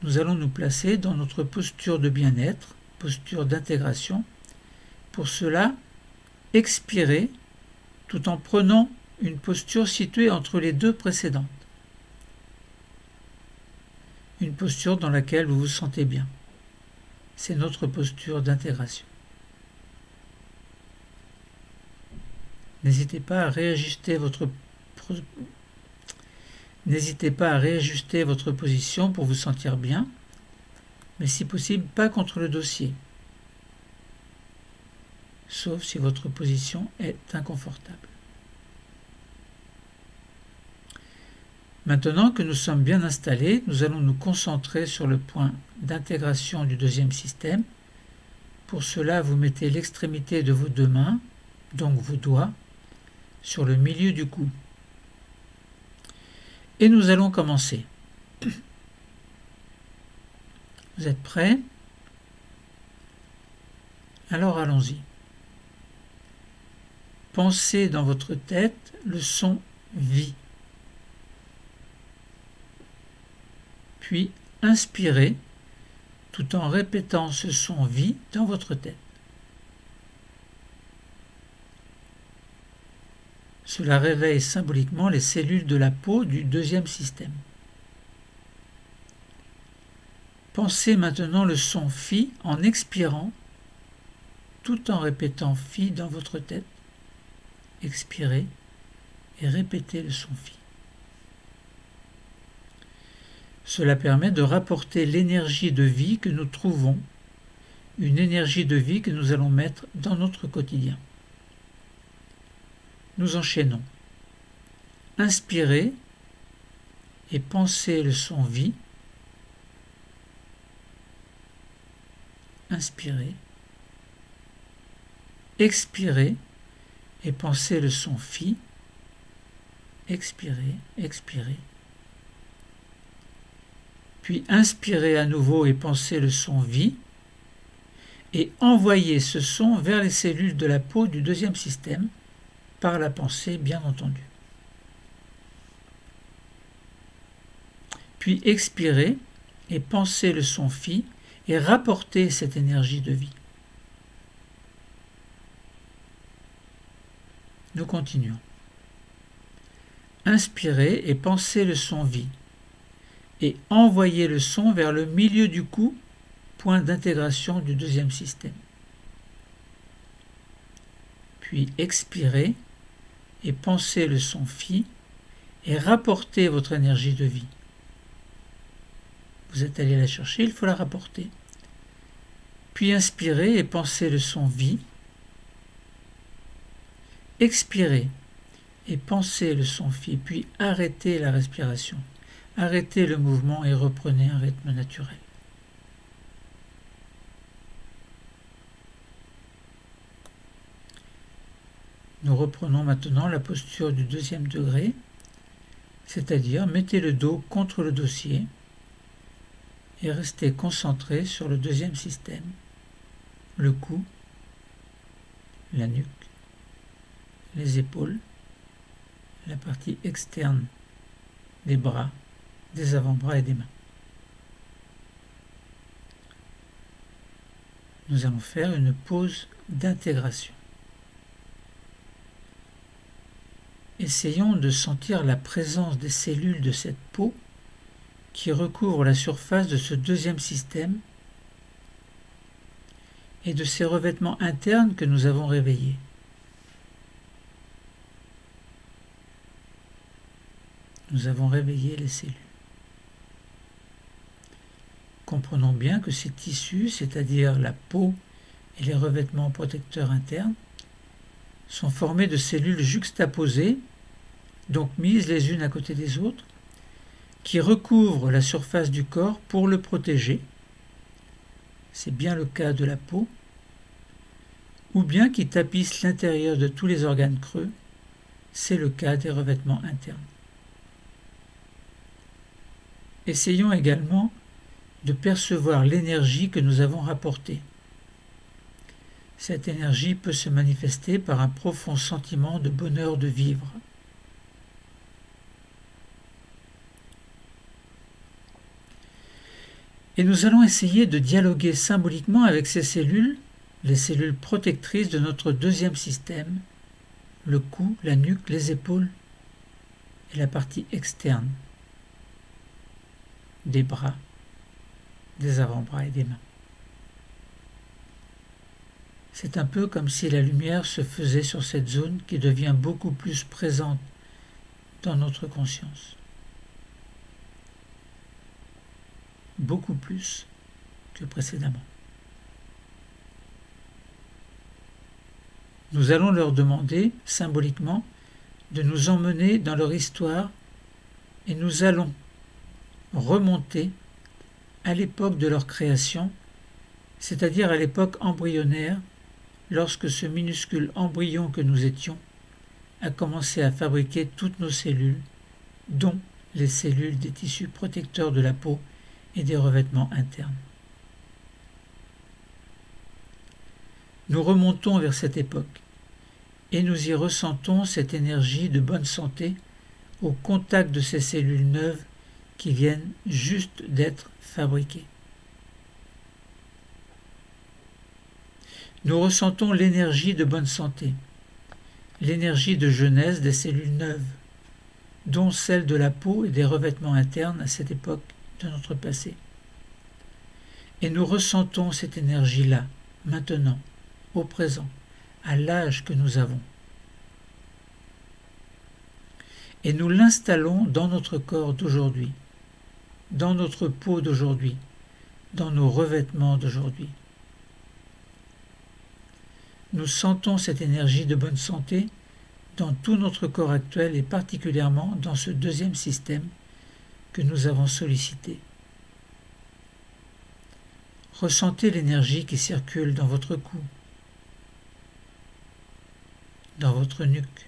nous allons nous placer dans notre posture de bien-être, posture d'intégration. Pour cela, expirez tout en prenant une posture située entre les deux précédentes. Une posture dans laquelle vous vous sentez bien. C'est notre posture d'intégration. N'hésitez pas à réajuster votre position pour vous sentir bien, mais si possible, pas contre le dossier, sauf si votre position est inconfortable. Maintenant que nous sommes bien installés, nous allons nous concentrer sur le point d'intégration du deuxième système. Pour cela, vous mettez l'extrémité de vos deux mains, donc vos doigts, sur le milieu du cou. Et nous allons commencer. Vous êtes prêts? Alors allons-y. Pensez dans votre tête le son vie. Puis inspirez tout en répétant ce son vie dans votre tête. Cela réveille symboliquement les cellules de la peau du deuxième système. Pensez maintenant le son Phi en expirant, tout en répétant Phi dans votre tête. Expirez et répétez le son Phi. Cela permet de rapporter l'énergie de vie que nous trouvons, une énergie de vie que nous allons mettre dans notre quotidien. Nous enchaînons. Inspirez et pensez le son vie. Inspirez. Expirez et pensez le son Phi. Expirez, expirez. Puis inspirez à nouveau et pensez le son vie. Et envoyez ce son vers les cellules de la peau du deuxième système, par la pensée bien entendu. Puis expirez et pensez le son Phi et rapportez cette énergie de vie. Nous continuons. Inspirez et pensez le son vie et envoyez le son vers le milieu du cou, point d'intégration du deuxième système. Puis expirez et pensez le son Phi et rapportez votre énergie de vie. Vous êtes allé la chercher, il faut la rapporter. Puis inspirez et pensez le son vie. Expirez et pensez le son Phi, puis arrêtez la respiration. Arrêtez le mouvement et reprenez un rythme naturel. Nous reprenons maintenant la posture du deuxième degré, c'est-à-dire mettez le dos contre le dossier et restez concentré sur le deuxième système, le cou, la nuque, les épaules, la partie externe des bras, des avant-bras et des mains. Nous allons faire une pause d'intégration. Essayons de sentir la présence des cellules de cette peau qui recouvre la surface de ce deuxième système et de ces revêtements internes que nous avons réveillés. Nous avons réveillé les cellules. Comprenons bien que ces tissus, c'est-à-dire la peau et les revêtements protecteurs internes, sont formés de cellules juxtaposées, donc mises les unes à côté des autres, qui recouvrent la surface du corps pour le protéger. C'est bien le cas de la peau, ou bien qui tapissent l'intérieur de tous les organes creux. C'est le cas des revêtements internes. Essayons également de percevoir l'énergie que nous avons rapportée. Cette énergie peut se manifester par un profond sentiment de bonheur de vivre. Et nous allons essayer de dialoguer symboliquement avec ces cellules, les cellules protectrices de notre deuxième système, le cou, la nuque, les épaules et la partie externe des bras, des avant-bras et des mains. C'est un peu comme si la lumière se faisait sur cette zone qui devient beaucoup plus présente dans notre conscience. Beaucoup plus que précédemment. Nous allons leur demander, symboliquement, de nous emmener dans leur histoire et nous allons remonter à l'époque de leur création, c'est-à-dire à l'époque embryonnaire, lorsque ce minuscule embryon que nous étions a commencé à fabriquer toutes nos cellules, dont les cellules des tissus protecteurs de la peau et des revêtements internes. Nous remontons vers cette époque et nous y ressentons cette énergie de bonne santé au contact de ces cellules neuves qui viennent juste d'être fabriquées. Nous ressentons l'énergie de bonne santé, l'énergie de jeunesse des cellules neuves, dont celle de la peau et des revêtements internes à cette époque de notre passé. Et nous ressentons cette énergie-là, maintenant, au présent, à l'âge que nous avons. Et nous l'installons dans notre corps d'aujourd'hui, dans notre peau d'aujourd'hui, dans nos revêtements d'aujourd'hui. Nous sentons cette énergie de bonne santé dans tout notre corps actuel et particulièrement dans ce deuxième système que nous avons sollicité. Ressentez l'énergie qui circule dans votre cou, dans votre nuque,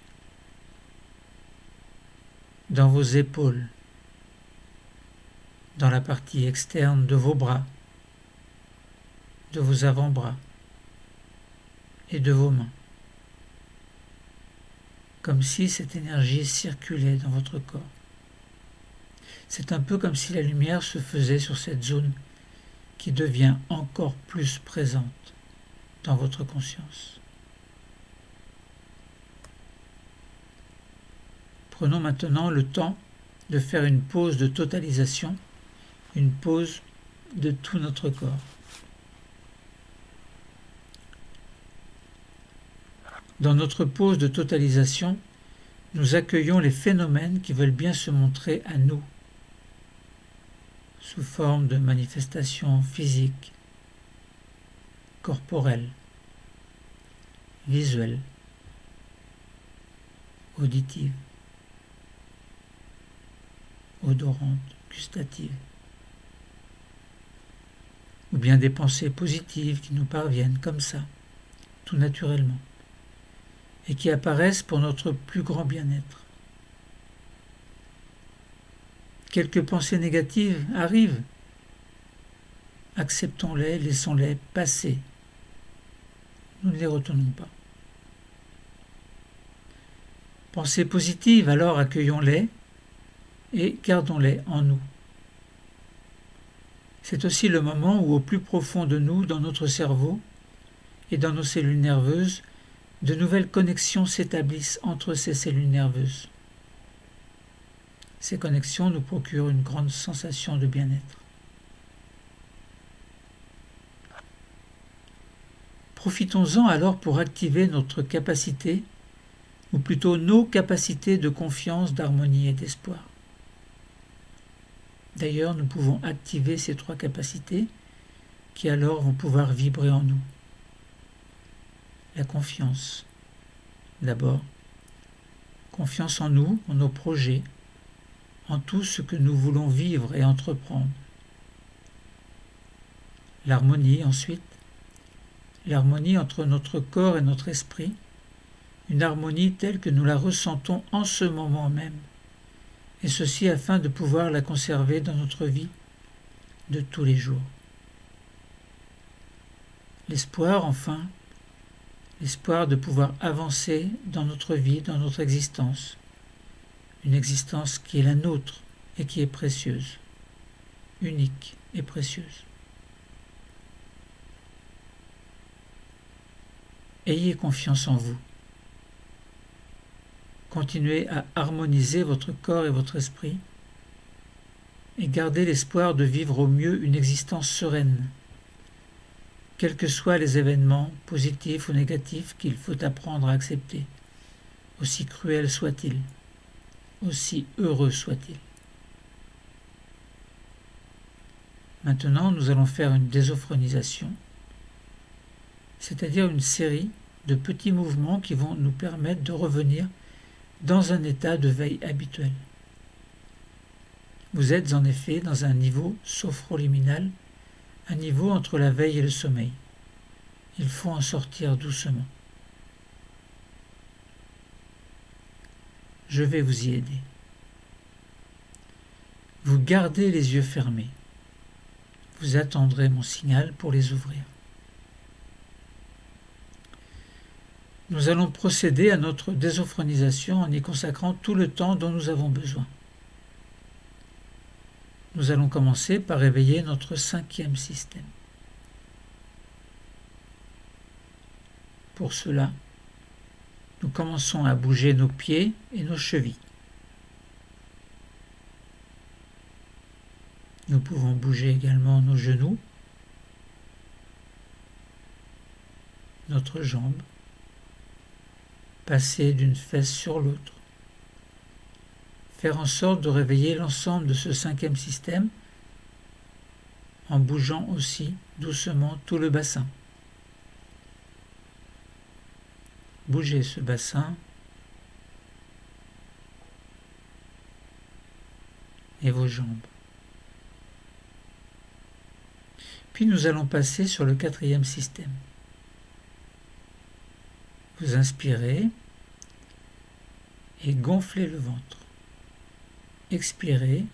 dans vos épaules, dans la partie externe de vos bras, de vos avant-bras et de vos mains, comme si cette énergie circulait dans votre corps. C'est un peu comme si la lumière se faisait sur cette zone qui devient encore plus présente dans votre conscience. Prenons maintenant le temps de faire une pause de totalisation, une pause de tout notre corps. Dans notre pause de totalisation, nous accueillons les phénomènes qui veulent bien se montrer à nous, sous forme de manifestations physiques, corporelles, visuelles, auditives, odorantes, gustatives, ou bien des pensées positives qui nous parviennent comme ça, tout naturellement, et qui apparaissent pour notre plus grand bien-être. Quelques pensées négatives arrivent. Acceptons-les, laissons-les passer. Nous ne les retenons pas. Pensées positives, alors accueillons-les et gardons-les en nous. C'est aussi le moment où au plus profond de nous, dans notre cerveau et dans nos cellules nerveuses, de nouvelles connexions s'établissent entre ces cellules nerveuses. Ces connexions nous procurent une grande sensation de bien-être. Profitons-en alors pour activer notre capacité, ou plutôt nos capacités de confiance, d'harmonie et d'espoir. D'ailleurs, nous pouvons activer ces trois capacités qui alors vont pouvoir vibrer en nous. La confiance. D'abord, confiance en nous, en nos projets, en tout ce que nous voulons vivre et entreprendre. L'harmonie ensuite, l'harmonie entre notre corps et notre esprit, une harmonie telle que nous la ressentons en ce moment même, et ceci afin de pouvoir la conserver dans notre vie de tous les jours. L'espoir enfin, l'espoir de pouvoir avancer dans notre vie, dans notre existence, une existence qui est la nôtre et qui est précieuse, unique et précieuse. Ayez confiance en vous. Continuez à harmoniser votre corps et votre esprit et gardez l'espoir de vivre au mieux une existence sereine, quels que soient les événements, positifs ou négatifs, qu'il faut apprendre à accepter, aussi cruels soient-ils, aussi heureux soient-ils. Maintenant, nous allons faire une désophronisation, c'est-à-dire une série de petits mouvements qui vont nous permettre de revenir dans un état de veille habituel. Vous êtes en effet dans un niveau sophroliminal, un niveau entre la veille et le sommeil. Il faut en sortir doucement. Je vais vous y aider. Vous gardez les yeux fermés. Vous attendrez mon signal pour les ouvrir. Nous allons procéder à notre désophronisation en y consacrant tout le temps dont nous avons besoin. Nous allons commencer par réveiller notre 5e système. Pour cela, nous commençons à bouger nos pieds et nos chevilles. Nous pouvons bouger également nos genoux, notre jambe, passer d'une fesse sur l'autre. Faire en sorte de réveiller l'ensemble de ce 5e système en bougeant aussi doucement tout le bassin. Bougez ce bassin et vos jambes. Puis nous allons passer sur le 4e système. Vous inspirez et gonflez le ventre. Expirez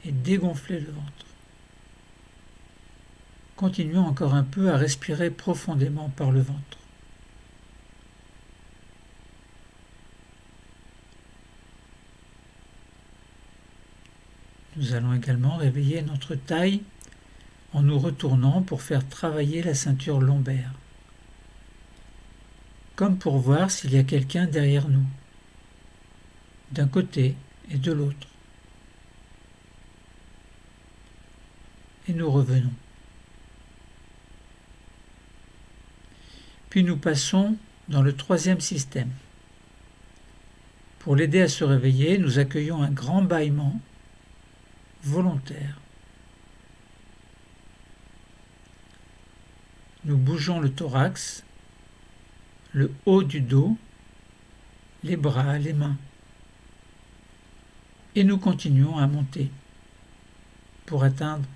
et dégonflez le ventre. Continuons encore un peu à respirer profondément par le ventre. Nous allons également réveiller notre taille en nous retournant pour faire travailler la ceinture lombaire, comme pour voir s'il y a quelqu'un derrière nous, d'un côté et de l'autre. Et nous revenons. Puis nous passons dans le 3e système. Pour l'aider à se réveiller, nous accueillons un grand bâillement volontaire. Nous bougeons le thorax, le haut du dos, les bras, les mains. Et nous continuons à monter pour atteindre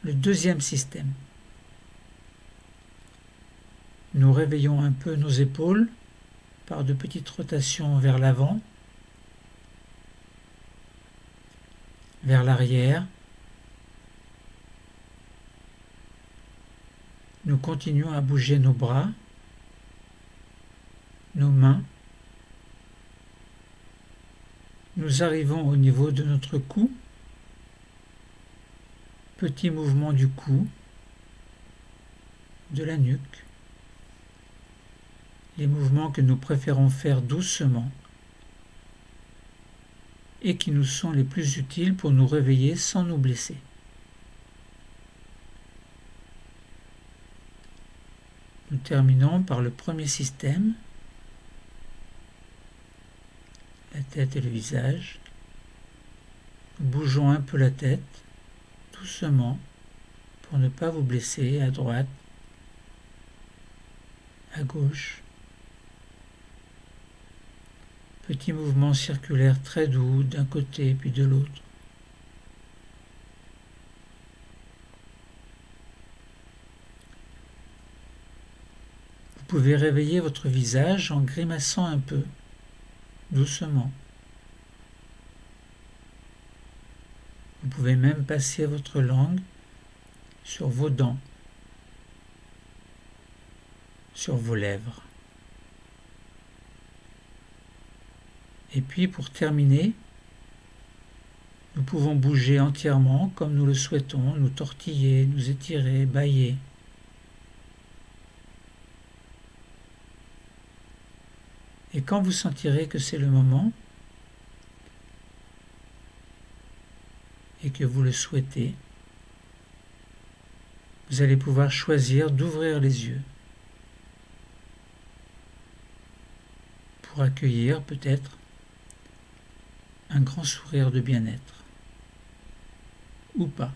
le 2e système. Nous réveillons un peu nos épaules par de petites rotations vers l'avant, vers l'arrière. Nous continuons à bouger nos bras, nos mains. Nous arrivons au niveau de notre cou. Petit mouvement du cou, de la nuque. Les mouvements que nous préférons faire doucement et qui nous sont les plus utiles pour nous réveiller sans nous blesser. Nous terminons par le 1er système, la tête et le visage. Nous bougeons un peu la tête, doucement, pour ne pas vous blesser à droite, à gauche. Petit mouvement circulaire très doux d'un côté puis de l'autre. Vous pouvez réveiller votre visage en grimaçant un peu, doucement. Vous pouvez même passer votre langue sur vos dents, sur vos lèvres. Et puis pour terminer, Nous pouvons bouger entièrement comme nous le souhaitons, nous tortiller, nous étirer, bâiller. Et quand vous sentirez que c'est le moment et que vous le souhaitez, vous allez pouvoir choisir d'ouvrir les yeux pour accueillir peut-être un grand sourire de bien-être ou pas.